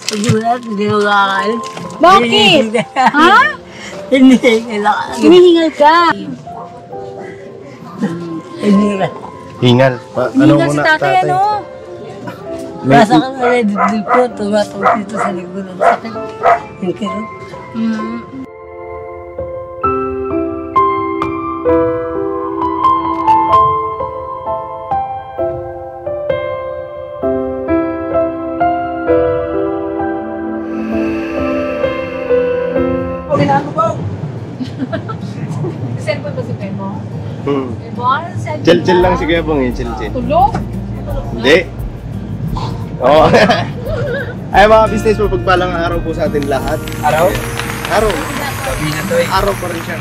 Pagulat, hindi ko kakain. Bakit? Ha? Hindi, kailangan. Hinihingal ka. Hindi ka. Hingal. Hinihingal si tatay, ano? Nasa ka na rin dito, tumatong dito sa likod ng sakit. Yung kirot. Cellphone ba si Pemo? Chill lang si Kuya Bong eh, chill. Tulog? Hindi. Oo. Ay mga business po, pagpalang araw po sa atin lahat. Araw? Araw. Gabi na to eh. Araw pa rin siya.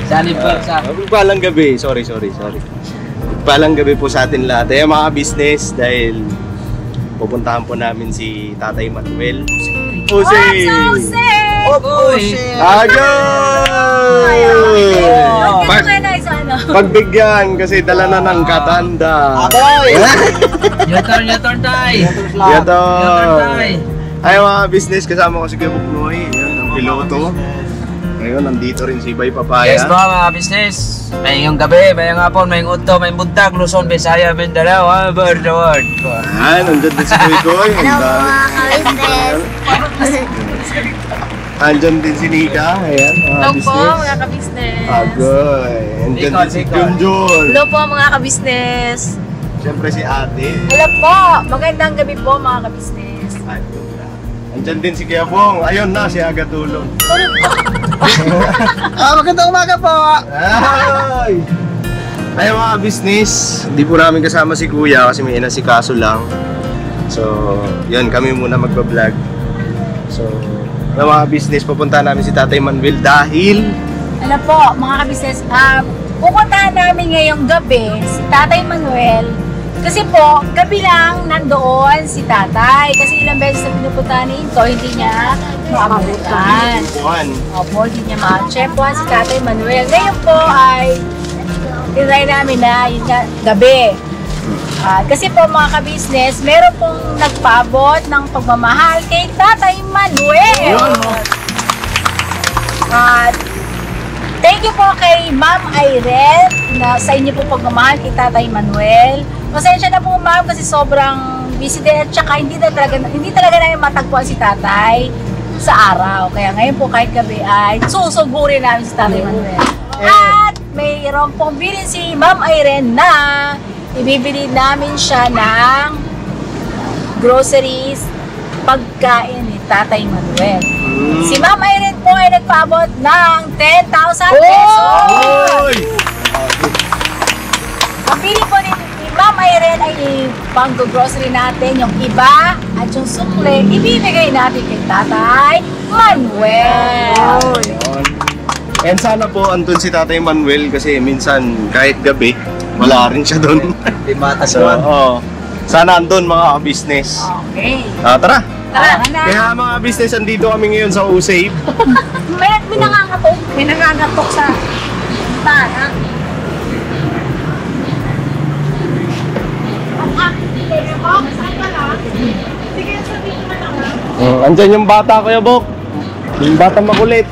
Sanib pa sa Pagpalang gabi, sorry. Pagpalang gabi po sa atin lahat. Ay mga business, dahil pupuntahan po namin si Tatay Manuel. Jose! Agay! Pagbigyan kasi dala na ng katanda. Your turn, tay. Tay. Ay mga business, kasama ko si Kuya Buknoy, yan ang piloto. Ngayon nandito rin si Bay Papaya. Yes po mga business. Maying gabi, maying hapon, maying udto, maying buntag, Luzon, Visaya, Mindanao, bird the word. Ay, nandun din si Kuya Koy. Andyan din si Nika. Ayan, mga Hello po, business. mga ka-business. Agoy. Andyan din si Junjun. Hello po, mga ka-business. Siyempre si ate. Hello po, magandang gabi po, mga ka-business. Andyan din si Kuya Bong. Ayun na, si Agatulong. Magandang umaga po. Ay! Ay mga business, hindi po namin kasama si Kuya kasi may inasikaso lang. So, yun, kami muna magpa-vlog. So, na mga business, pupunta namin si Tatay Manuel dahil Ano po, mga ka-business, pupuntahan namin ngayong gabi si Tatay Manuel. Kasi po, gabi lang nandoon si Tatay. Kasi ilang beses na pinupuntahan nito, hindi niya maabutan. buwan. Opo, hindi niya ma-chepuan si Tatay Manuel. Ngayon po ay tinry namin na yung gabi. Kasi po mga ka-business, meron pong nagpaabot ng pagmamahal kay Tatay Manuel. At thank you po kay Ma'am Irene na sa inyo po pagmamahal kay Tatay Manuel. Pasensya na po ma'am kasi sobrang busy din at saka hindi talaga namin matagpuan si Tatay sa araw. Kaya ngayon po kahit gabi ay susugurin namin si Tatay Manuel. At mayroon pong bilin si Ma'am Irene na ibibili namin siya ng groceries, pagkain ni Tatay Manuel. Si Ma'am Irene po ay nagpaabot ng 10,000 pesos. Oy! Ang bili po ni Ma'am Irene ay pang-grocery natin, yung iba at yung sukle, ibibigay natin kay Tatay Manuel. And sana po andun si Tatay Manuel kasi minsan kahit gabi, wala rin siya doon. Di matas So, sana andun mga business. Okay. Tara! Tara na. Kaya mga business, andito kami ngayon sa Usave. May nangangatok. May nangangatok sa tana. Andyan yung bata, Kuya Bok. Yung bata makulit.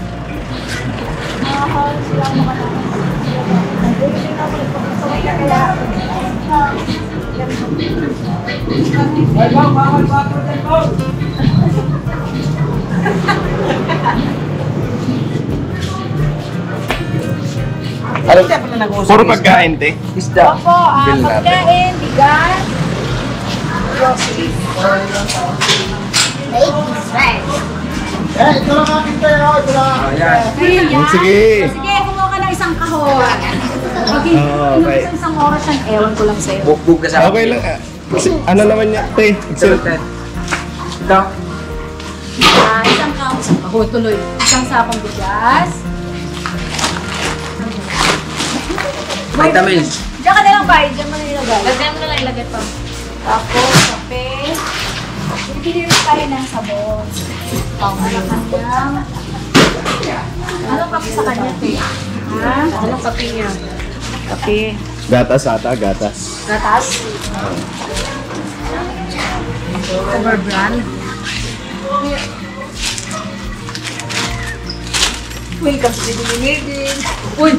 Puro pagkain, te. Isda. Opo, pagkain, bigas, groceries. Ito lang akin tayo. Ito lang. Ayan. Sige. Sige, kumuha ka ng isang kahon. Okay, okay. Isang oras yan, ewan ko lang sa'yo. Bugbog ka sa Okay lang. Ano naman niya, te? Ito. Isang kahon, tuloy. Isang sakong bigas. Vitamins. Diyan ka na lang, Bay. Diyan mo na ilagay. Lagyan mo na lang ilagay pa. Tapos, kape. Bibili rin tayo ng sabon. Anong kanya? Anong kape sa kanya, te? Ha? Anong kape niya? Kape. Gatas ata, gatas. Gatas? Overbrand. Welcome to the Dinigin. Uy!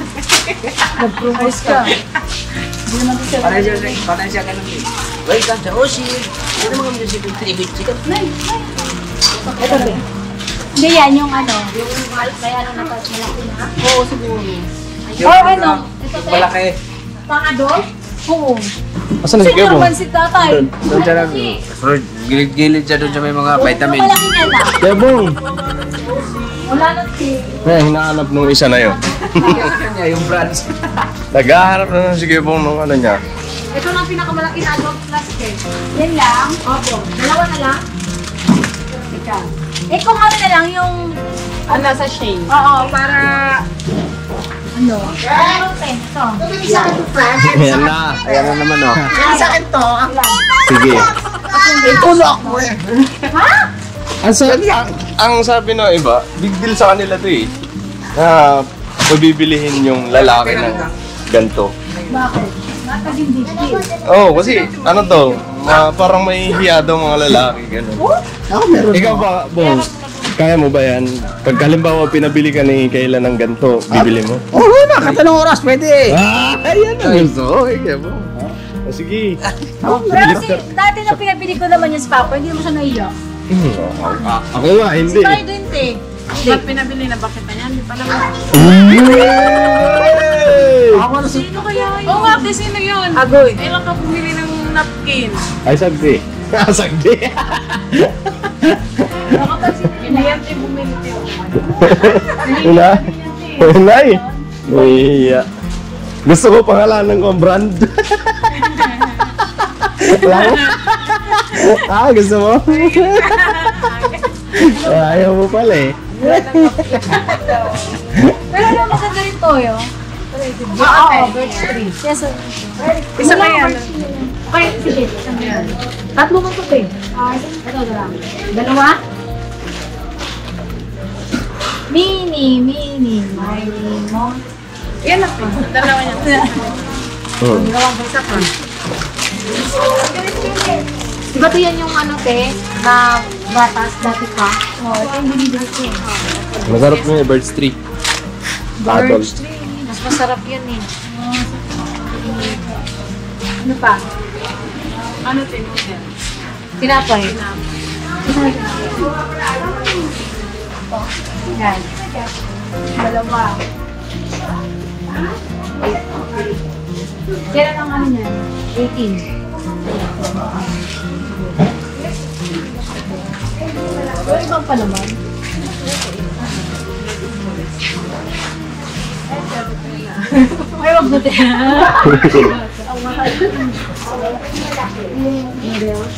Nag-promise ka. Hindi naman ito siya. Panay siya ganun eh. Welcome sa Oshie. Ano mga music yung tribute chicken? Ito ba? Hindi yan, yung ano. Yung may ano na malaki na. Oo, siguro. Or ano? Ito tayo. Malaki. Pang-adult? Oo. Asan na si Senior Kebo? man si tatay. Doon siya lang. Gilid-gilid siya doon sa may mga vitamins. Malaki niya na. Kebong! Wala na si... Hinahanap nung isa na yun. Kanya yung brands. Naghahanap na si Kebong nung ano niya. Ito lang pinakamalaki na adult plastic eh. Yan lang? Opo. Dalawa na lang? Ikaw. Eh kung ano na lang yung... Ano sa shade? Oo, para... Ano? Ano ito? Isa ka to fresh? Ayan na. Ayan na naman oh. Sa akin to. Sige. Tulok mo eh. Ha? Ang sabi ng iba, big deal sa kanila to eh. Na pabibilihin yung lalaki ng ganito. Bakit? Nakagindi. Oo, kasi ano to, parang may hiya daw mga lalaki, gano'n. Ako meron. Ikaw ba, Bong, kaya mo ba yan? Pag halimbawa pinabili ka ni Kayla ng ganito, bibili mo? Oo na, katanong oras, pwede. Ayan ang gusto ko. Kaya mo. Sige. Pero kasi dati na pinapili ko naman yung Papa, hindi mo siya naiyak. Ako nga, hindi. Si Tayo din, te. Ba't pinabili na bakit na yan? Hindi pa naman. Ako na si... Sino kaya yun? Oo nga, kasi sino yun? Agoy. Kailan ka bumili ng napkin? Ay, sagdi. Sagdi. Hindi yan tayo bumili tayo. Una? Unay. Iya. Gusto ko pangalanan ko ang brand. Wala mo? Gusto mo? Ayaw mo pala eh. Pero ano maganda rin toyo? Oo, birch tree. Yes, sir. Isa na yan. Okay, sige. Tatlo mo ito, te. Ito na lang. Dalawa? Mini mo. Yan na po. Dalawa yan. Dalawang isa pa. Diba ito yan yung ano, te, na batas dati pa? Oo, ito yung binibili ko. Masarap mo yung Birds Tree. Adult. Birch tree. Mas masarap yan eh. Ano pa? Ano tinutin? Tinapay. Yan. Dalawa. Kailan ang ano niyan? 18. Pero ibang pa naman. Ay, wag mo tayo.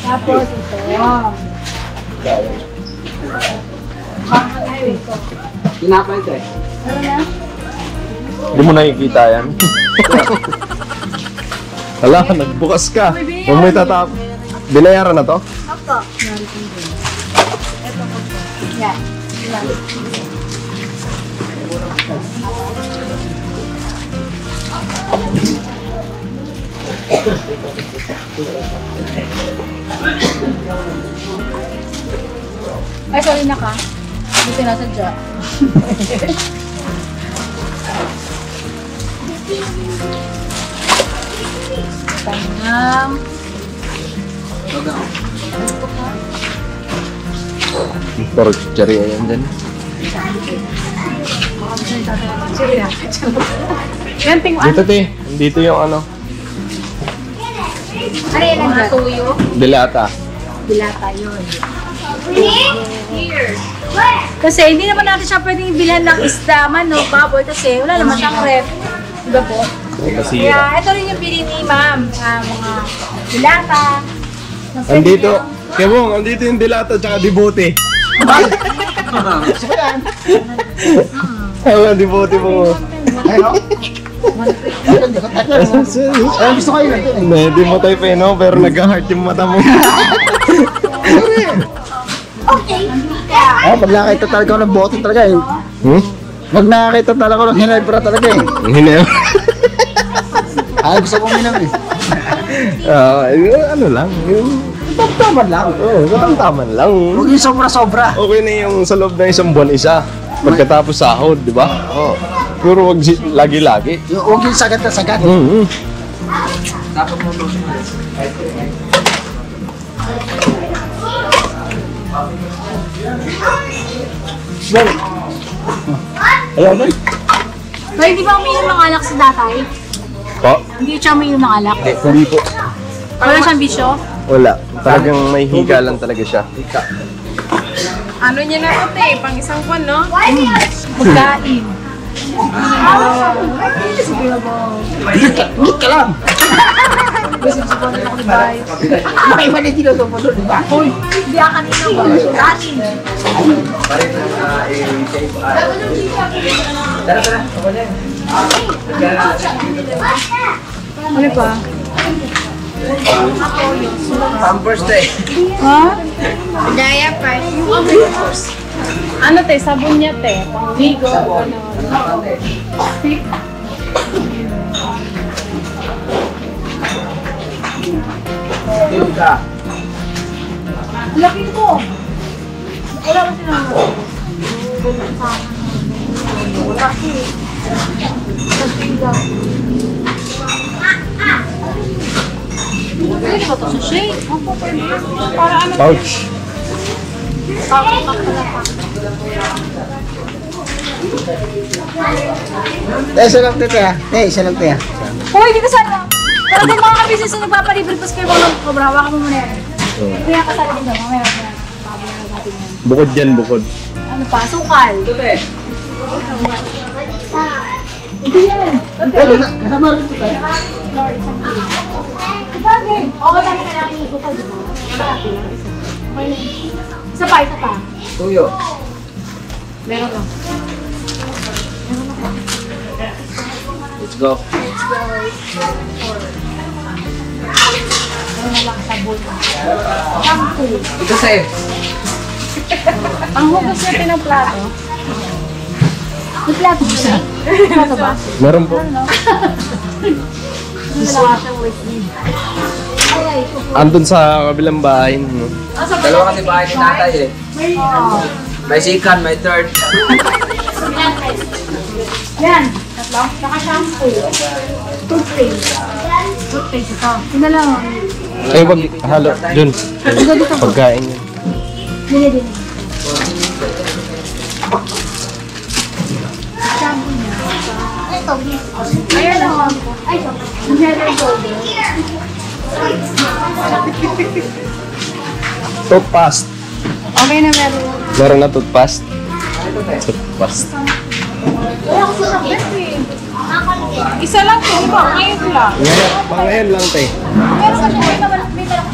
Tapos ito. Tinapay ito eh. Ano na? Hindi mo nakikita yan. Hala, nagbukas ka. Huwag mo itatap. Binayaran na to? Opo. Yan. Ay, sorry na ka. Hindi sinasadya. Tangang. Pork cherry yan dyan. Sige na. Yan, tingwan. Dito te, dito yung ano, Ano yan ang tuyo? dilata. Bilata yun. Kasi hindi naman natin siya pwedeng bilhan ng isda man, no, baboy, kasi wala naman siyang ref. Diba po? Masira. Kaya ito rin yung bili ni ma'am, mga bilata. na pwede Andito, niyang- Kebong, andito yung dilata tsaka dibote. Ang dibote mo. Gusto ko yun. Hindi mo tayo peno, pero nag-heart yung mata mo. Pag nakakita talaga ako ng bote talaga eh. Pag nakakita talaga ako ng hinebra talaga eh. Hindi. Gusto ko minam eh. Ano lang, yung Tamtaman lang. Oo, katamtaman lang. Huwag yung sobra-sobra. Okay na yung sa loob ng isang buwan isa. Pagkatapos sahod, di ba? Oo. Pero wag lagi-lagi. Huwag yung sagat na sagat. Dapat mo luso. Ayaw na. Pero hindi ba umiinom ng alak si tatay? Po? Hindi siya umiinom ng alak. Hindi po. Wala siyang bisyo? Wala. Talagang may higa lang talaga siya. Ano niya na ito eh, pang isang buwan, no? Pagkain. Hingit ka lang. May mali dito sa puso, di ba? Hindi ako kanina ba? Kanin. Ano pa? Pampers eh. Ha? Ano te, sabon niya te, pang-ligo, ano. Laki mo. Wala ba silang laki. Pwede ba ito sa shake? Para ano, Pouch. Isa lang tete ha. Isa lang tete ha. Hoy, hindi ka sana. Talagang mga kabisnes na nagpapalibre pa kayo mga cobra. Hawakan mo muna yan. Kaya kasali din daw. Mamaya natin yan. Bukod yan, bukod. Ano pa? Sukal. Hindi yan. Kasama rin ito tayo. Bagay. Oo, dami ka lang yung sukal. Isa pa, isa pa. Tuyo. Meron lang. Let's go. Meron lang sabon. Shampoo. Ito sa'yo. ang hugas natin ng plato. May plato ba siya? Plato ba? Meron po. Dishwasher with me. Ay, Andun sa kabilang bahay. No? Dalawa kasi bahay ni tatay eh. May second, may third. yan. Tatlo. Saka shampoo. Toothpaste. Toothpaste ito. Ito lang. Ay, wag halo. Dun. Pagkain yun. Bili din. Shampoo niya. Ito. Ayan lang. Ay, ito. Head and shoulder. Toothpaste. Okay na meron. Meron na toothpaste. Toothpaste. Wala ko sa sabit eh. Isa lang po, di ba? Ngayon lang. Ngayon lang, te. Meron ka siya. May talak ba dyan?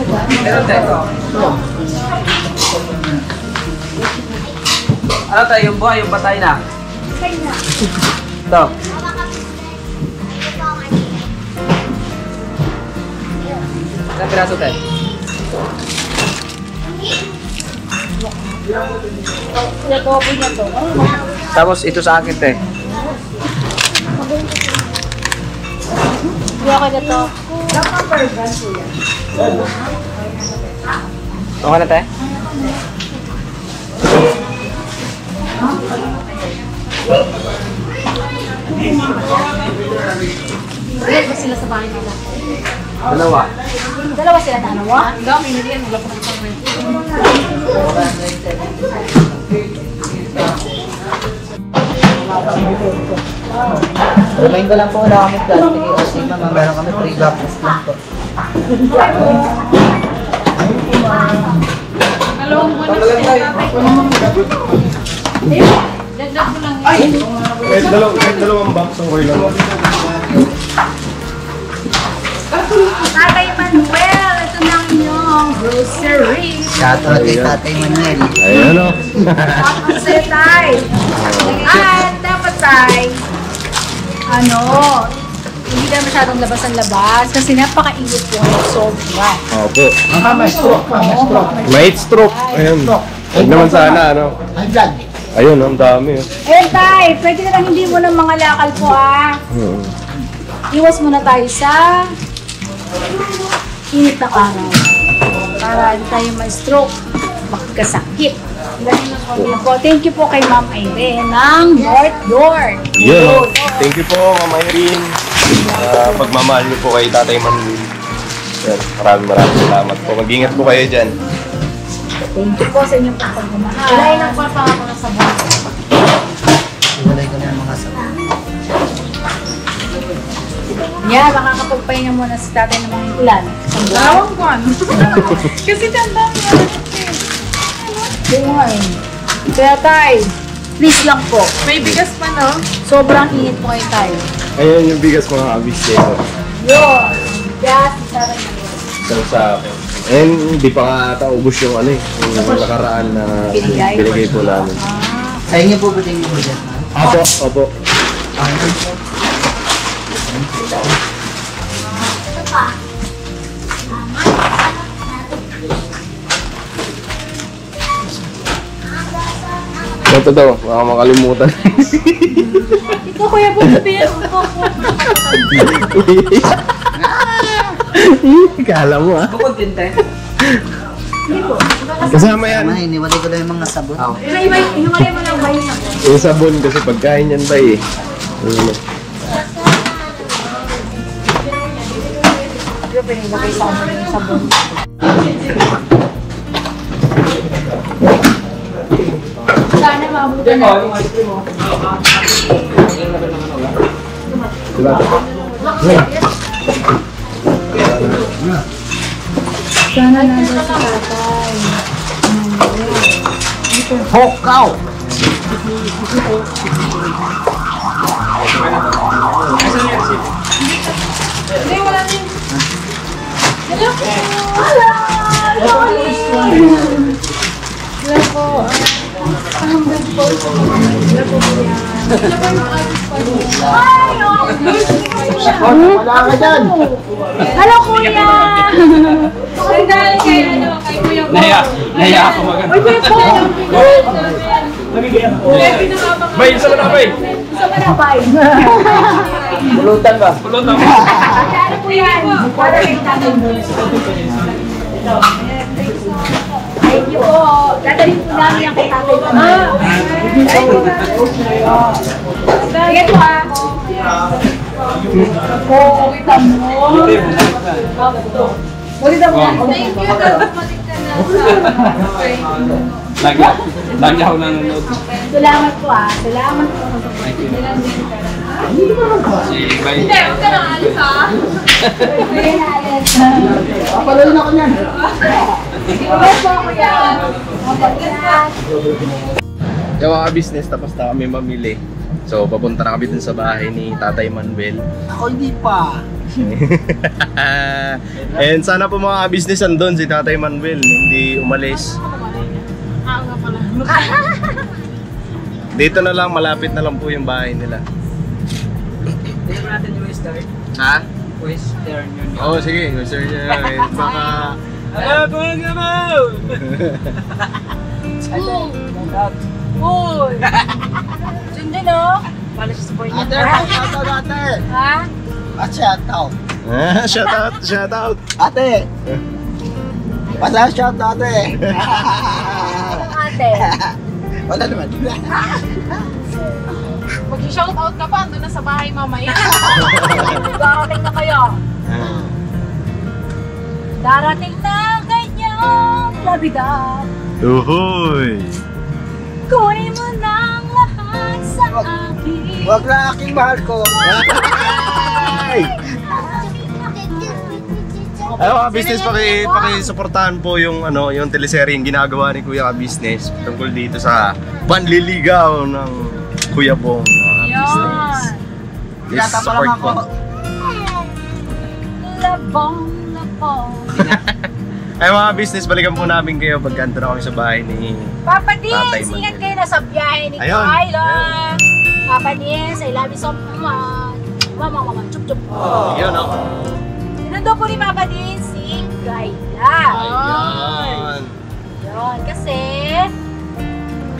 Meron tayo. Ano tayo, yung buhay, yung patay na? Kaya na. Ito. Ilang piraso tayo? Pinagobo niya to. Tapos ito sa akin, te. Hindi ako na to. Okay na, te? Ilan ba sila sa bahay nila? Dalawa. Dalawa sila dalawa? Ang dami nila yan, wala pa ng pangwin. Remind ko lang po wala kami plastic kasi meron kami 3 gapos lang po. Dalawang buwan na siya. Dagdag mo lang yun. Dalawang box ang oil lang. Tatay Manuel, ito na ang inyong grocery. Shoutout kay Tatay Manuel. Ayan o. Tapos sa'yo, tay. At dapat, tay, hindi na masyadong labas ang labas kasi napakainit yung sobra. Opo. May stroke pa, may stroke. May stroke. Ayan. Huwag naman sana, ano. High blood. Ayun, ang dami. Ayun, tay, pwede na lang hindi mo ng mga lakal po, Iwas muna tayo sa init na araw. para hindi tayo ma-stroke, magkasakit. Thank you po kay Ma'am Irene ng North Door. Yun. Thank you po, Ma'am Irene. Pagmamahal niyo po kay Tatay Manuel. Yan, maraming salamat po. Mag-ingat po kayo dyan. Thank you po sa inyong pagmamahal. Wala lang po pa mga sabon. Iwalay ko na yung mga sabon. Yan, makakapagpahinga muna si tatay ng mga ulan. Dalawang buwan. Kasi tanda mo na. Bungoy. Kaya tay, please lang po. May bigas pa, no? Sobrang init po kayo tayo. Ayan yung bigas mga kabis dito. Yun. Yes, sarap na yun. Isang sa akin. And hindi pa nga taubos yung ano eh. Yung nakaraan na binigay po namin. Sa inyo po ba din yung bigas? Opo. Ito daw, baka makalimutan. Ikaw kuya po, sabihin mo po. Kala mo ah. Bukod din tayo. Kasama yan. Tama, iniwalay ko na yung mga sabon. Inumalay mo lang ba yun ako? Yung sabon kasi pagkain yan ba eh. Ano? Pero pinilagay sa amin yung sabon. Sana mabuti na. Diba? Sana nandun si tatay. Hokaw! Hindi, wala din. Hello po! Hello! Hello po! Ang good po. Hello po po yan. Wala ka dyan! Hello kuya! Ang dahil kay Kuya Bo. Naya ako maganda. Uy, kuya po! Bay, isa mo na, bay. Gusto mo na ba? Bulutan ba? Pulutan mo. Ano po yan? Para kay tatay mo. Thank you po. Dadalhin po namin yan kay tatay mo. Sige po ah. Oo, kita mo. Ulit mo yan. Thank you. Dapat matignan na. Lagi ako nanonood. Salamat po ah. Salamat po. Si Bay. Hindi, huwag ka nang alis ha. Papaloy na ko niyan. Yes po kuya. Yung mga business, tapos na kami mamili. So, papunta na kami dun sa bahay ni Tatay Manuel. Ako hindi pa. And sana po mga business andun si Tatay Manuel, hindi umalis. Dito na lang, malapit na lang po yung bahay nila. Tingnan natin yung start. Ha? Western yun. Oo, sige. Sir, baka... Uy! Sundin oh! Para sa support niya. Ate! Ha? Shout out! Shout out! Ate! Basta shout out ate! Anong ate? Wala naman. Mag-shoutout ka pa, andun na sa bahay mamaya. Darating na kayo. Darating na ang kanyang labidad. Uhoy! Kunin mo ng lahat sa akin. Huwag na aking mahal ko. Ay, mga business, paki-suportahan po yung yung teleseryeng ginagawa ni Kuya Ka Business tungkol dito sa panliligaw ng Kuya Bong. Mga business. Please support po. Labong. Ay, mga business, balikan po namin kayo pagkanto na kami sa bahay ni Papa Tatay Dins, Manuel. ingat kayo na sa biyahe ni Ayun. Kyla. Papa Dins, I love you so much. Mama, chup chup. Yun, no? Nandun po ni Papa Dins si Kyla. Ayun. Yun,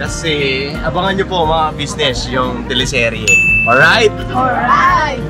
Kasi, abangan nyo po mga business yung teleserye. Alright? alright.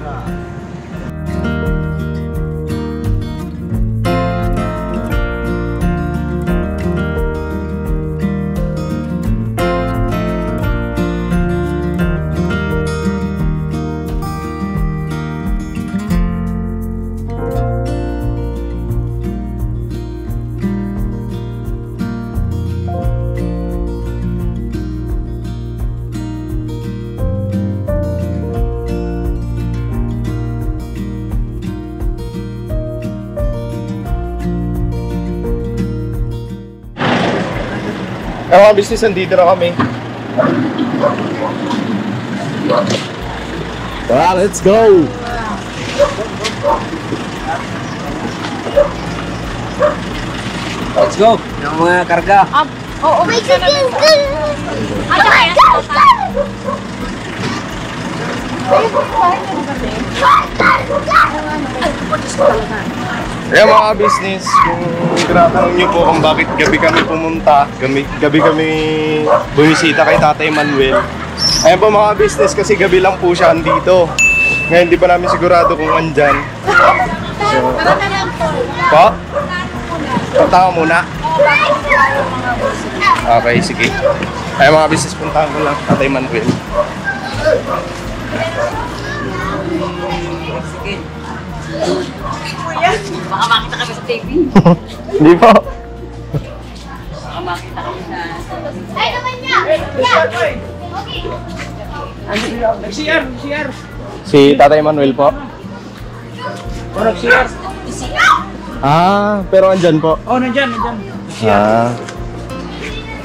Mga business, nandito na kami. Tara, let's go! Let's go! Yung mga karga. Oo, may ka naman. Kaya mga business, kung tinatanong nyo po kung bakit gabi kami pumunta, gabi kami bumisita kay Tatay Manuel. Ayan po mga business, kasi gabi lang po siya andito. Ngayon di pa namin sigurado kung andyan. So, po? Punta ka muna. Okay, sige. Ayan mga business, puntahan ko lang Tatay Manuel. Baka makita kami sa TV. Hindi po. Baka makita kami sa... Si Tatay Manuel po. Ah, pero andyan po. Oh, nandyan. Ah.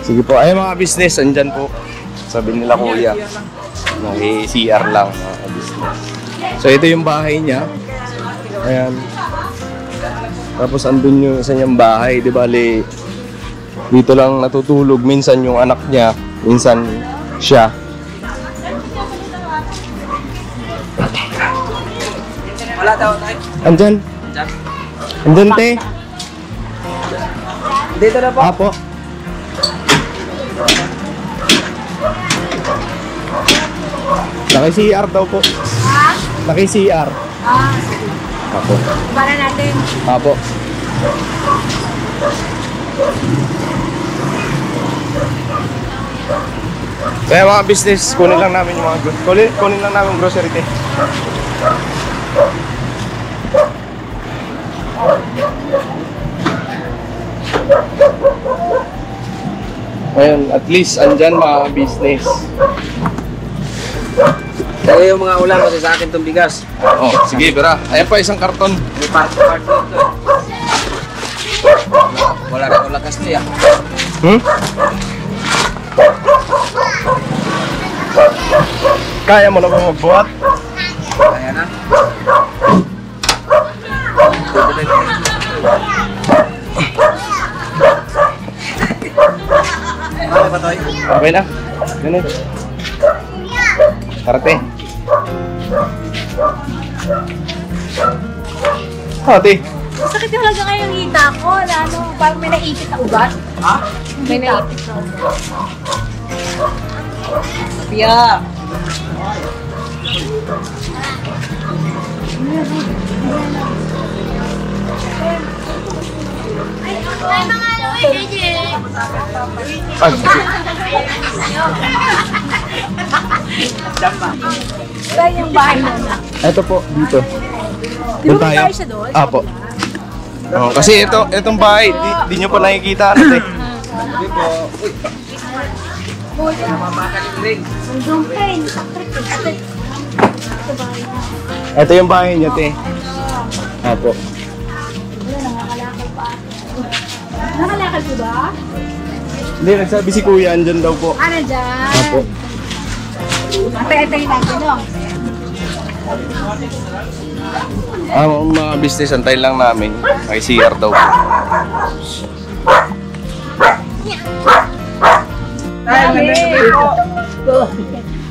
Sige po. Ay mga business, andyan po. Sabi nila kuya. CR lang mga business. So ito yung bahay niya. Ayan. Tapos andun yung isa niyang bahay. Di bali, dito lang natutulog. Minsan yung anak niya. Minsan siya. Wala daw tayo. Andyan. Andyan te. Dito na po. Apo. Naki-CR daw po. Naki-CR. Sige. Apo. Para natin. Apo. Kaya mga business, kunin lang namin yung mga kunin lang namin yung grocery te. Ngayon, at least andyan mga business. Kaya yung mga ulam kasi sa akin itong bigas. Oh, sige, bera. Ayan pa isang karton. May part dito. Wala na itong lakas niya. Kaya mo na ba magbuhat? Kaya na. Ano ba toy? Okay na. Ganun. Karate. Ate. Sakit yung halaga ngayong hita ko na ano, parang may naipit na ugat. Ha? May naipit na ugat. Pia! Saan yung bahay mo na? Ito po, dito. Di ba tayo siya doon? Apo. Oh, kasi itong bahay, di nyo pa nakikita ano te. Hindi po. Uy! Namamakan yung ring. Ito yung bahay niya te. Apo. Nakalakal po ba? Hindi, nagsabi si kuya, andyan daw po. Ano dyan? Apo. Antay-antay natin, no? Mga business, antayin lang namin. May CR daw po.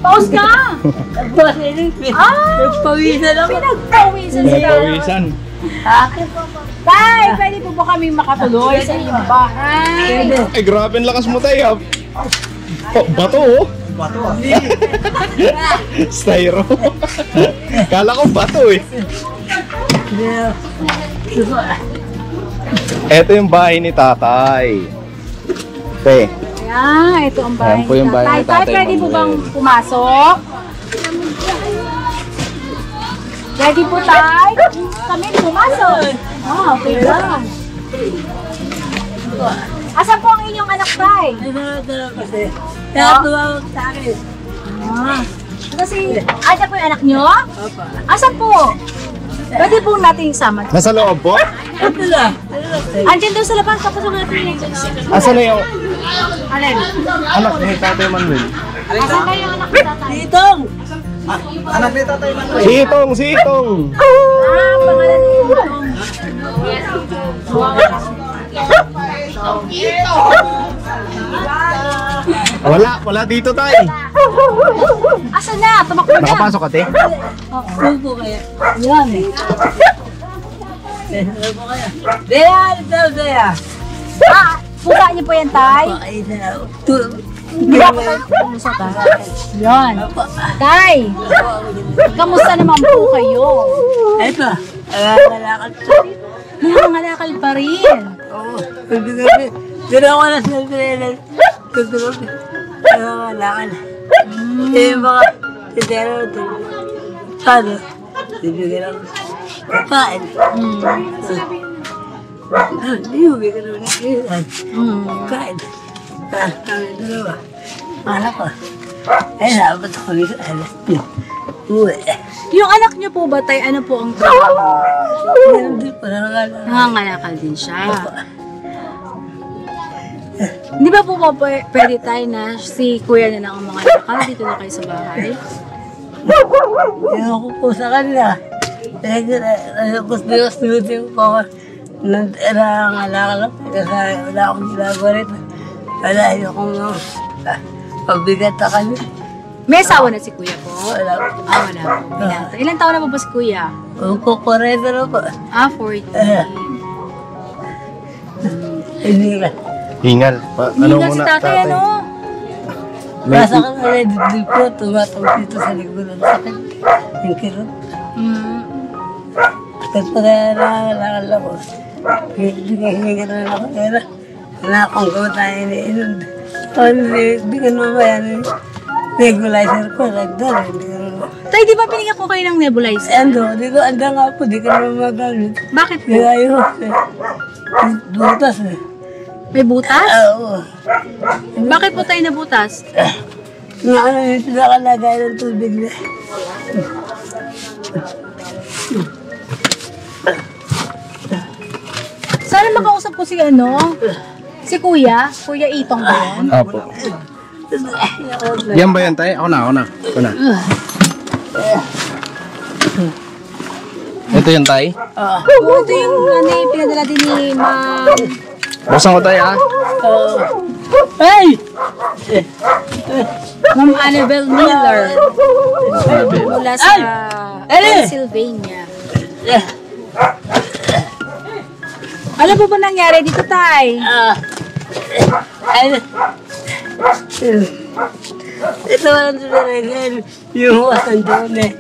Pause ka! Nagpawisan ako. Pinagpawisan siya. Pinagpawisan. Tay, pwede po ba kami makatuloy sa inyong bahay? Ay, grabe ang lakas mo tayo. Oh, bato oh. Bato ah. Styro. Kala ko bato eh. Ito yung bahay ni tatay. Te. Ayan, ito ang bahay. Ayan po yung bahay ni Tatay Pwede po Manuel. bang pumasok? Pwede po tay? Kami pumasok. Ah, okay lang. Asan po ang inyong anak tay? Nagdala kasi. Kaya tumawag sa akin. Ah. Kasi, ayan po yung anak nyo? Opa. Asan po? Pwede po natin isama. Nasa loob po? Ito na. Andiyan daw sa labas, tapos natin yung Asan na yung... Alin? Anak ni Tatay Manuel. Asan kayo anak ni tatay? Itong! Anak ni Tatay Manuel. Si Itong! Ah, pangalan ni Itong. Wala dito tay. Asan na? Tumakbo na. Nakapasok ka te? Pupo kaya. Yan eh. Pupo kaya. Dea, ito, Dea. Ah, pusa niyo po yan, tay? Pakain na. Hindi ba ako tayo kumusta, tay? Yan. Tay, kamusta naman po kayo? Ito. Nakakalakal pa. Nangangalakal pa rin. Oo. Pero ako na sa pilalan. Tutulog. Nakakalakal. Eh, baka sitero ito. Sado. Bibigyan ako. Kain. Hindi mo bigyan ako ng kilan. Kain. Kami dalawa. Anak ko. Ay, dapat ako nito. Uwi. Yung anak niyo po ba, tay, ano po ang trabaho? Hindi po nakakalakal. Nangangalakal din siya. Hindi ba po pwede tayo na si kuya na lang ang mga nakal dito na kayo sa bahay? Yung ako po sa kanila. Gusto ko ako. Nangalakal ako. Kasi wala akong ginagawa rito. Wala akong pabigat na kanya. May asawa na si kuya po? Wala ko. Ah, wala po. Ilan taon na po ba si kuya? Kukureta na po. Ah, 40. Hindi ka. Hingal. Hindi nga si tatay, ano? Nasa ka na rin dito po. Tumatong dito sa likod ng sakit. Yung kirot. Kasi pa kaya nakakalakal ako. Hindi ka hinga na ako. Kaya na akong gawa tayo iniinom. Hindi ka naman yan. Nebulizer ko. Nagdala. Hindi ka naman. Tay, di ba binigyan ko kayo ng nebulizer? Di ko anda nga po. Di ka naman magamit. Bakit po? Kaya yun. Butas eh. May butas? Oo. Bakit po tayo nabutas? Nga ano yung nakalagay ng tubig na. Sana makausap ko si ano? Si kuya? Kuya Itong ba yan? Apo. Yan ba yan tay? Ako na. Ito yan tay? Oo, ito yung ano yung pinadala din ni Ma'am. Buksan ko tay ah. Hey! Ma'am Annabelle Miller. Mula sa Pennsylvania. Alam mo ba nangyari dito, tay? Ito ang tuloy yung wasan doon eh.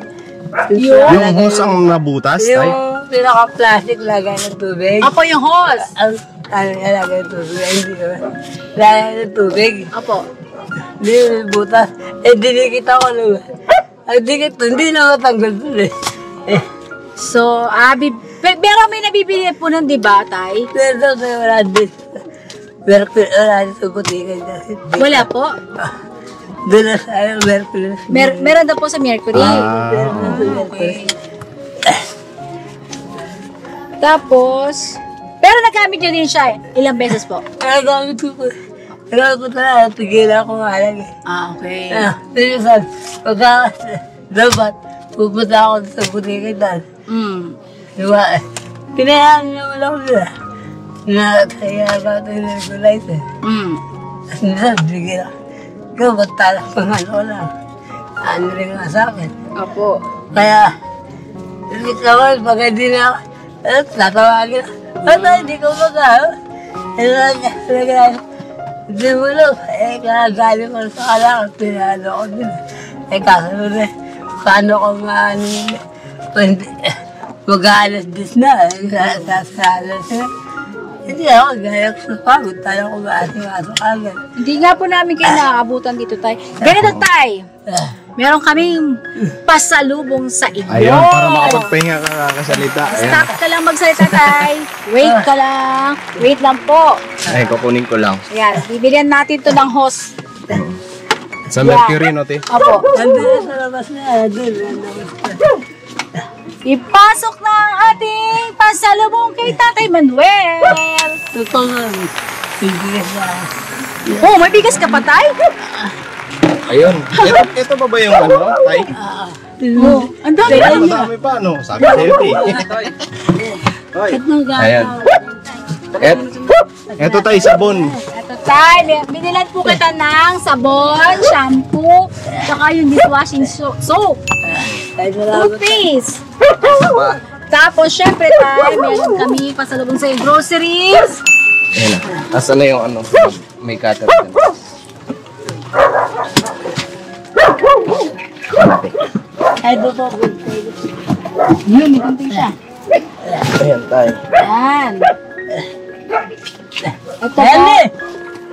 Yung hose ang nabutas tay? Yung pinaka-plastic lagay ng tubig. Apo yung hose. Ang lagay ng tubig. Hindi ko. Lagay ng tubig. Apo. Hindi yung butas. Dinikita ko naman. Ang dikit, hindi na matanggal doon eh. So, pero may nabibili po nun, di ba, tay? Pero wala din. Wala din sa butikan niya. Wala po. Doon na tayo, Mercury. Meron daw po sa Mercury. Okay. Tapos, pero nagamit niyo din siya ilang beses po? Nagamit ko po. Nagamit ko talaga, tigilan ko nga lang eh. Ah, okay. Minsan, pagka dapat, pupunta ako sa butikan doon. Diba? Pinayaan naman ako nila. Na kaya ako ito yung regulate. At minsan, bigyan ako. Ikaw, ba't talak pang ano lang? Ano rin nga sa akin. Opo. Kaya, ako, pag hindi na ako, tatawagin ako. Ano, hindi ko mag-ahon. Hindi mo lang, kagaling ko sa kalakot, pinano ko din. Kasunod eh, paano ko maano yun? Mag-aalas dis na, sasalas na. Hindi ako, gaya ko sa pagod, tayo ko maasok agad. Hindi nga po namin kayo nakakabutan dito, tay. Ganito, tay. Meron kaming pasalubong sa inyo. Ayun, para makapagpahinga ka kakasalita. Ayan. Stop ka lang magsalita, tay. Wait ka lang. Wait lang po. Ay, kukunin ko lang. Ayan, bibilihan natin to ng host. Sa Mercury, no, te? Opo. Nandun sa labas na, nandun. Ipasok na ang ating pasalubong kay Tatay Manuel. Totoo nga, hindi ka sa Oh, may bigas ka pa, Tay? Ayun. Ito pa ba yung ano, Tay? Oh, ang dami. Madami pa, no? Sabi sa'yo, eh. Hoy. Ayan. Eto, Tay, sabon. Ito, Tay. Binilan po kita ng sabon, shampoo, tsaka yung dishwashing soap. Toothpaste. Tapos, syempre, Tay, meron kami pasalubong sa groceries. Ayan na. Asan na yung ano? May cutter. Ay, po. Yun, may kunti siya. Ayan, Tay. Yan. Ito po.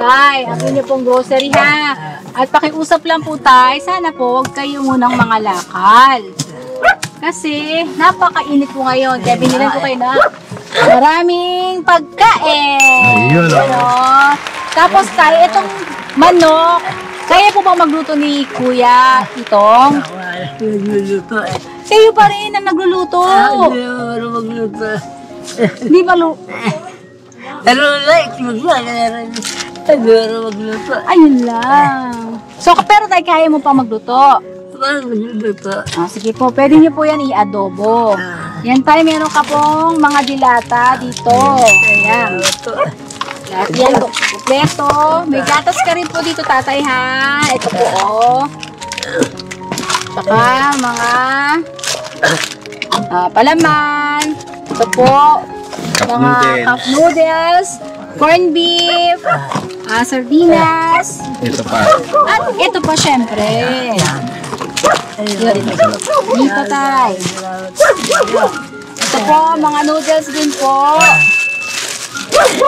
Tay, ang inyo pong grocery ha. At pakiusap lang po, Tay, sana po huwag kayo munang mga lakal. Kasi napakainit po ngayon. Kaya binilan ko kayo na maraming pagkain. Ayun. Ano? Tapos, Tay, itong manok, kaya po bang magluto ni Kuya itong? Nagluluto eh. Kayo pa rin ang nagluluto. Hindi ako marunong magluto. Hindi ba Pero like, magluto. Hindi marunong magluto. Ayun lang. So, pero Tay, kaya mo pa magluto? Parang magluluto. Sige po, pwede niyo po yan i-adobo. Yan Tay, meron ka pong mga dilata dito. Ayan. Lahat yan, kompleto. May gatas ka rin po dito, Tatay, ha? Ito po, oh. Saka, mga palaman. Ito po. Mga cup noodles, corned beef, sardinas. Ito pa. At ito pa, syempre. Dito, Tay. Ito po, mga noodles din po.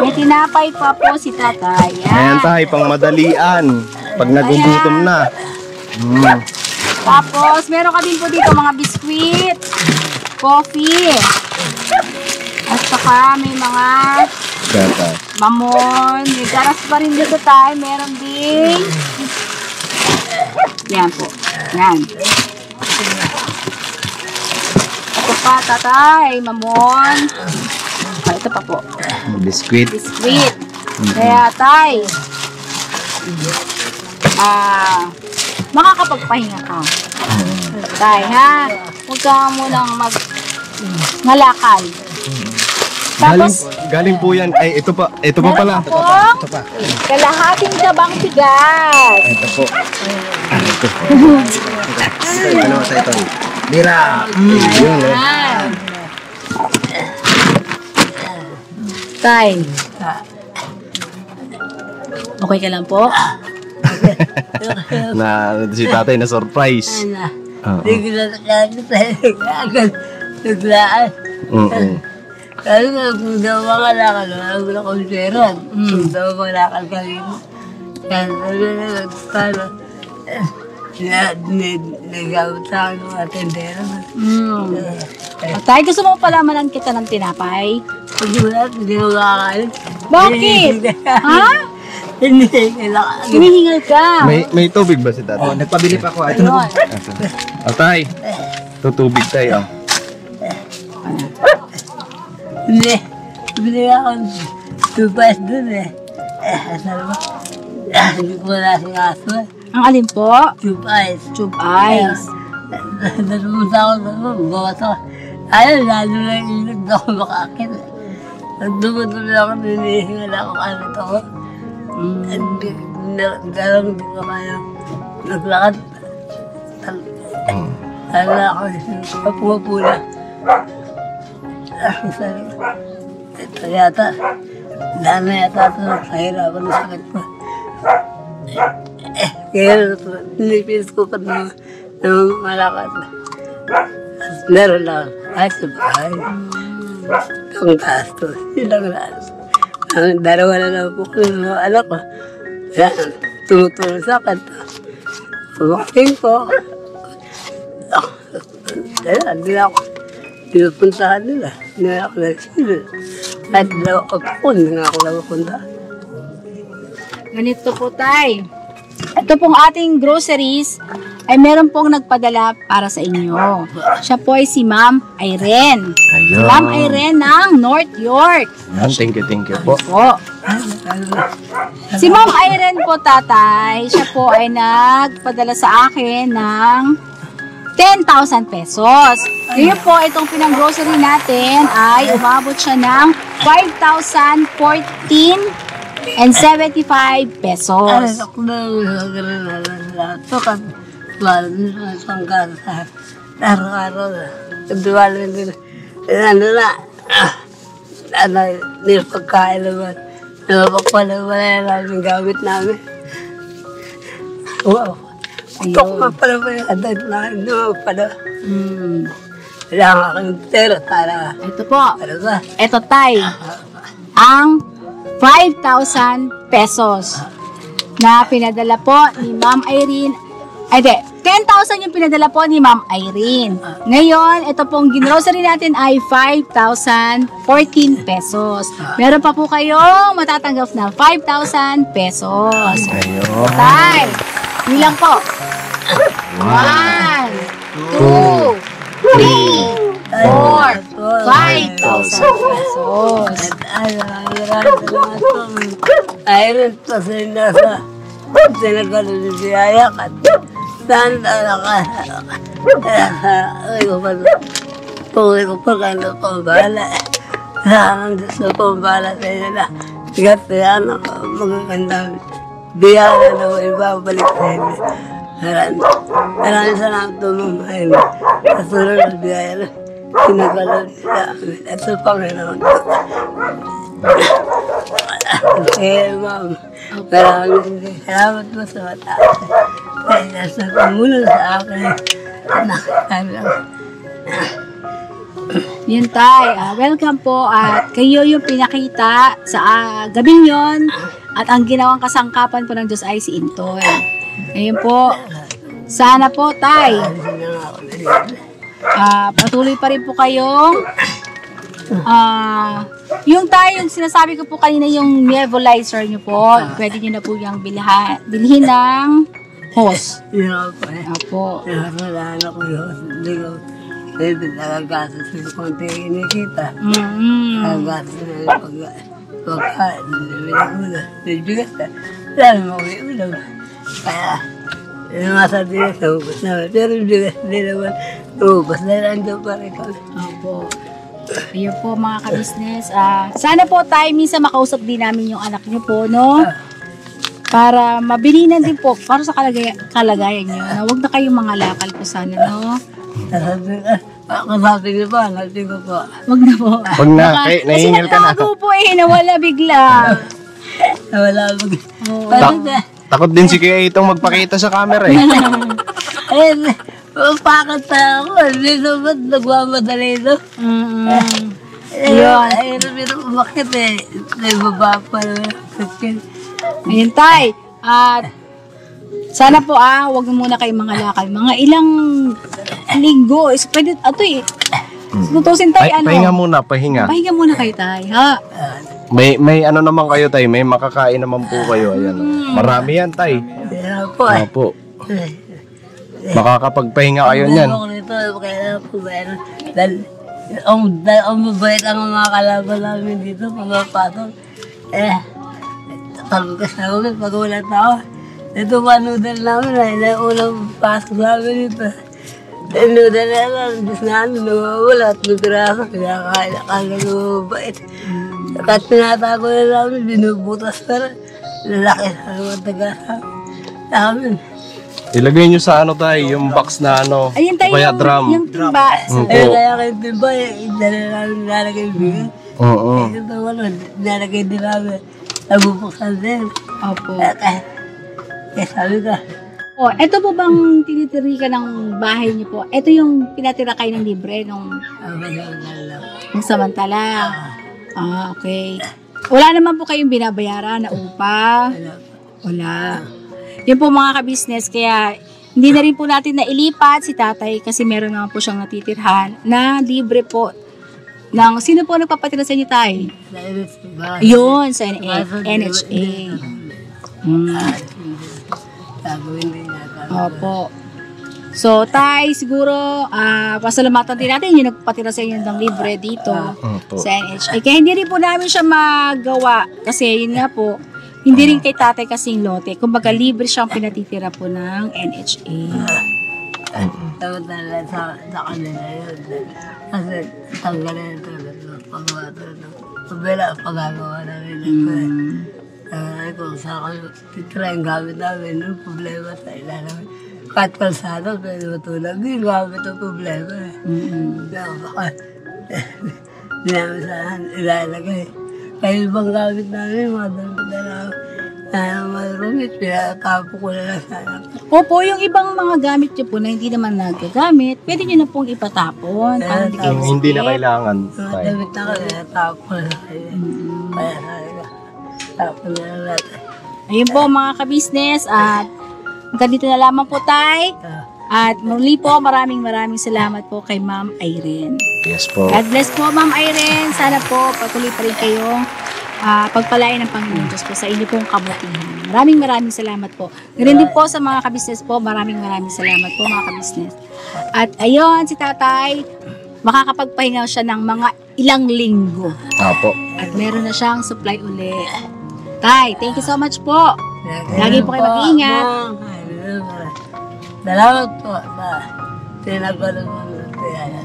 May tinapay pa po si Tatay. Ayan, Tay, pang madalian. Pag nagugutom na. Tapos, meron ka din po dito mga biskuit, coffee, at saka may mga Gatas. mamon. May garas pa rin dito, Tay. Meron din. Yan po. Yan. Ito pa, Tatay. Mamon. Ito pa po. Biskuit. Biskuit. Kaya, Tay, makakapagpahinga ka. Tay, ha? Huwag ka munang ngalakal. Tapos, Galing po yan. Ay, ito pa. Ito pa pala. meron ka pong kalahating gabang bigas. Ito po. Ano sa ito? Mira. Yun, eh. Yan. Tay. Okay ka lang po? Na si Tatay na surprise. Hindi ko na nakakita. Agad naglaan. Kasi kung daw mga lakal, wala ko na konseran. Kung daw mga lakal kanina. Kaya paano, nagawit sa akin mga tendera. Tay, gusto mo palamanan kita ng tinapay? Hindi mo na, hindi mo makakain. Bakit? Ha? Hindi, kailangan. Hinihingal ka. May tubig ba si Tatay? Oh, nagpabili pa ako. Ito na po. Tay. Ito tubig, Tay. Hindi. Bili ako 2 pesos dun eh. Sabi mo, hindi ko na singaso. Ang alin po? 2 pesos. Tube ice. Nalumunta ako doon, bawas ako. Ayaw, lalo na yung ilag na ako makakit. Nagdumutuloy ako, ninihingal ako kanit ako. Dalang hindi ko kaya naglakad. Hala ako, pumapula. Sabi ko, ito yata, dana yata ito, nagkahirapan ng sakit ko. Kaya nilipis ko pa ng malakad. Meron lang, ay sa bahay. Ang taas to, ilang taas. Ang dalawa na lang po ko ng mga anak ko. Yan, tumutulong sa kanta. Pumaking ko. Kaya, hindi ako pinupuntahan nila. Hindi ako nagsila. Kahit dalawa ko po, hindi nga ako napunta. Ganito po, Tay. Ito pong ating groceries ay meron pong nagpadala para sa inyo. Siya po ay si Ma'am Irene. Si Ma'am Irene ng North York. Thank you po. Po. Si Ma'am Irene po, tatay, siya po ay nagpadala sa akin ng 10,000 pesos. Ngayon po, itong pinang-grocery natin ay umabot siya ng 5,014.75 pesos. Ako na ito kan isang kasa araw-araw na duwala din ano nila pagkain naman napapala namin gamit namin. Wow, ito ko pala pa yung adat namin pala wala nga kang tero para Ito po, para ba ito tay, ang 5,000 pesos na pinadala po ni Ma'am Irene. Ay, di, 10,000 yung pinadala po ni Ma'am Irene. Ngayon, ito pong ginrocery natin ay 5,014 pesos. Meron pa po kayong matatanggap na 5,000 pesos. Ayun. Tay, bilang po. 1, 2, 3, 4, 5,000 pesos. Ayun pa sa nasa tinagalo ni Biyaya ka. Saan ka? Ay ko pa. Puri ko pa kayo pambala. Saan sa pambala sa inyo na. Sigat na yan ako magaganda. Biyaya na ako ibabalik sa inyo. Maraming salamat tumang ngayon. Kasunod na Biyaya na. Tinagalo niya. Ito pa ngayon. Eh, ma'am, maraming salamat po sa mataas. Kaya nasa pamulong sa akin. Nakakalang. Yun tay, welcome po at kayo yung pinakita sa gabing yon at ang ginawang kasangkapan po ng Diyos ay si Intoy. Ngayon po, sana po tay, patuloy pa rin po kayong yung tayo, yung sinasabi ko po kanina, yung nebulizer nyo po, pwede nyo na po yung bilhin ng hose. Yun po eh. Opo. Wala na ko yun. Hindi ko. Hindi nagagastos yung konti inikita. Nagagastos na yung pagkain. Hindi ko na. Hindi ka. Lalo mo ko yung ulam. Kaya, yung masabi na sa ubos naman. Pero hindi naman ubos na nandiyan pa rin kami. Opo. Ayun po mga ka-business. Sana po tayo minsan makausap din namin yung anak nyo po, no? Para mabilinan din po, para sa kalagayan nyo. Na huwag na kayong mga lakal po sana, no? Kasabi niyo ba? Natin ko po. Huwag na po. Huwag na, nahihingil ka na. Kasi nagtago po nawala bigla. Wala mag... Takot din si Kuya Itong magpakita sa camera eh. Ayun, pakit pa ako. Hindi naman nagmamadali ito. Ayun. Ayun, pero bakit eh? May baba pa naman. Ayun tay. At sana po huwag muna kayong mga lakal. Mga ilang linggo. Pwede, tutusin tayo Pahinga muna, pahinga. Pahinga muna kayo tay, ha? May ano naman kayo tay, may makakain naman po kayo. Ayan. Marami yan tay. Kaya po eh. Opo. Makakapagpahinga kayo niyan. Ako nito, kaya po ba yan? Dahil, ang mabait ang mga kalaban namin dito, pagpapatong. Pagkasama kami, pag wala tao. Ito pa noodle namin, ay unang pasok namin dito. Noodle na lang, Diyos na nawawala at nagpiraso, pinakain na kagad mabait. Kahit pinatago na namin, binubutas pa rin. Lalaki na naman taga namin. Ilagay nyo sa ano tayo, yung box na ano, Ayun tayo, kaya drum. yung timba. Kaya kayo timba, dala namin nilalagay bigat. Oo. Ito nilalagay din namin. Nabubuksan din. Opo. Kaya sabi ka, Ito po bang tinitiri ka ng bahay niyo po? Ito yung pinatira kayo ng libre nung samantala. Okay. Wala naman po kayong binabayaran na upa? Wala. Yun po mga ka-business, kaya hindi na rin po natin nailipat si tatay kasi meron naman po siyang natitirhan na libre po ng, sino po nagpapatira sa inyo tay? Yun, sa NHA. Opo. So, tay, siguro, pasalamatan din natin yung nagpatira sa inyo ng libre dito sa NHA. Kaya hindi rin po namin siya magawa kasi yun nga po, Hindi rin kay tatay kasing lote. Kumbaga, libre siyang pinatitira po ng NHA. Dapat na sa kanila yun. Kasi tanggalin ito. Pagawa ito. Pabila, pagagawa namin ito. Kung saan ko titira yung gamit namin, yung problema sa ilalim. Kahit kalsada, pwede matulog. Hindi gamit ang problema. Hindi namin saan ilalagay. Kaya ibang gamit namin, mga damit na marumit, pinatapo ko na lang sana. Opo, yung ibang mga gamit nyo po na hindi naman nagagamit, pwede nyo na pong ipatapon. Para hindi kayo Hindi na masakit. kailangan. Mga damit na kami, natapo ko na kayo. Kaya sabi ko, tapo na lang natin. Ayun po mga kabisnes, at hanggang dito na lamang po tayo. At muli po, maraming salamat po kay Ma'am Irene. Yes po. God bless po, Ma'am Irene. Sana po patuloy pa rin kayong pagpalain ng Panginoon Diyos po sa inyo pong kabutihan. Maraming salamat po. Ganun din po sa mga kabisnes po, maraming salamat po mga kabisnes. At ayun, si tatay, makakapagpahinga siya ng mga ilang linggo. Apo. At meron na siyang supply uli. Tay, thank you so much po. Lagi po kayo mag-iingat. Salamat po na tinagpalan mo ng tiyaya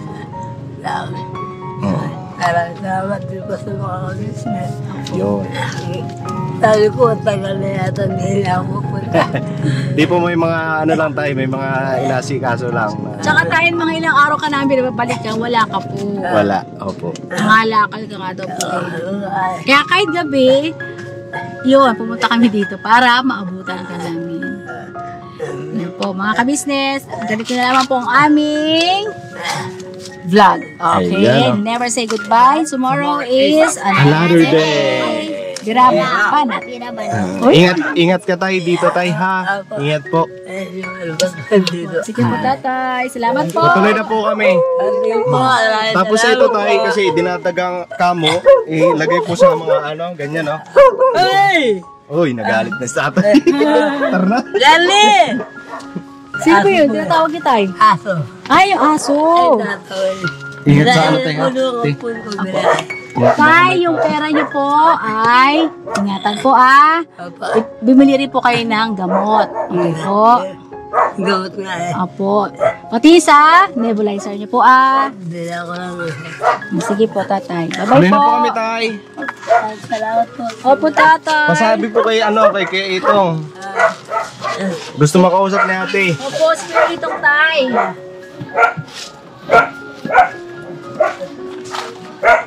sa amin. Maraming salamat din po sa mga business. Yun. Sabi ko, tagal na yata hindi na ako punta. Di po may mga ano lang tayo, may mga inasikaso lang. Tsaka tayo mga ilang araw ka namin babalik ka, wala ka po. Wala. Opo. Nangalakal ka nga daw po. Kaya kahit gabi, yun, pumunta kami dito para maabutan ka namin. Yan po, mga kabisnes, ganito na naman po ang aming vlog. Okay, Ayan. never say goodbye. Tomorrow is Another day. Grabe, panat. Ingat ka tayo dito tayo ha. Ingat po. Sige po tatay, salamat po. Patuloy na po kami. Tapos ito tayo kasi dinatagang kamo, ilagay po sa mga ano, ganyan no. Hey! Uy, nagalit na sa tatay. Tara na. Lali! Sino po yun? Tinatawag ni tay? Aso. Ay, yung aso. Ingat sa ano tayo. Tay, yung pera niyo po ay, ingatan po bimili rin po kayo ng gamot. Okay po. Gamot nga eh. Apo. Pati sa nebulizer niyo po Hindi na ako lang. Sige po tatay. Bye-bye Tuloy na po po. kami tay. Salamat po. Opo tatay. Pasabi po kay ano, kay Itong. Gusto makausap ni ate. Opo, sige itong tay.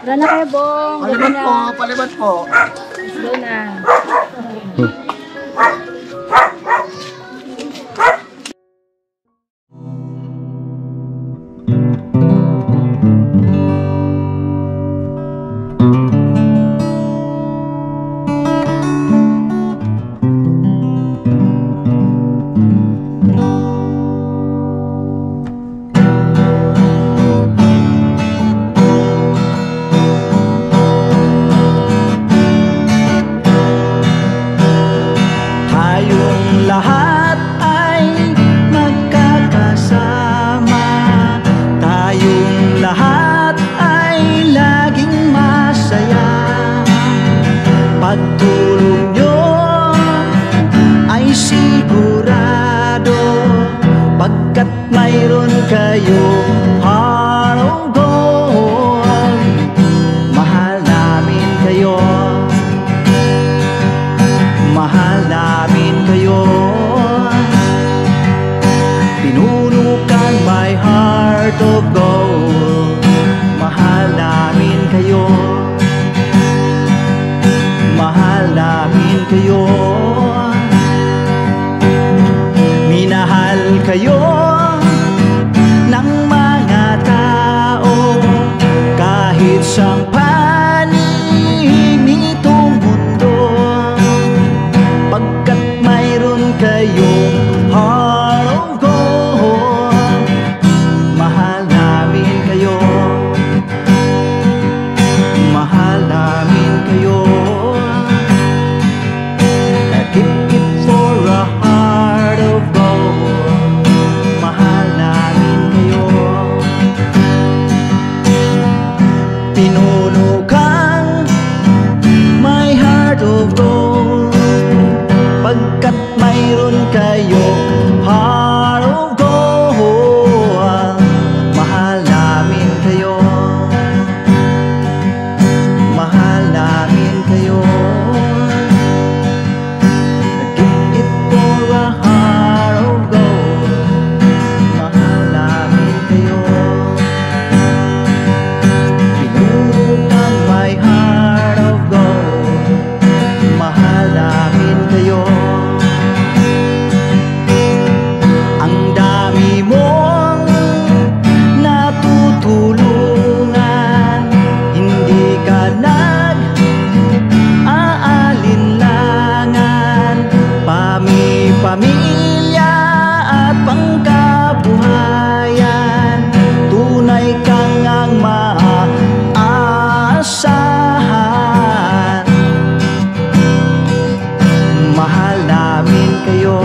Tara na kayo, Bong. Palibat po, palibat po. Go na. Pagtulong nyo ay sigurado, pagkat mayroon kayo heart of gold. Mahal namin kayo, mahal namin kayo. Pinunukan my heart of gold. Mahal namin kayo, mahal namin kayo. Minahal kayo ng mayroon kayo heart of gold. Mahal namin kayo, mahal namin kayo. Give it for a heart of gold. Mahal namin kayo. Pinunukan my heart of gold. Mahal namin kayo. Ang dami mong natutulungan, hindi ka nag-aalinlangan. Pamilya at pangkabuhayan, tunay kang ang maaasahan. Mahal namin kayo.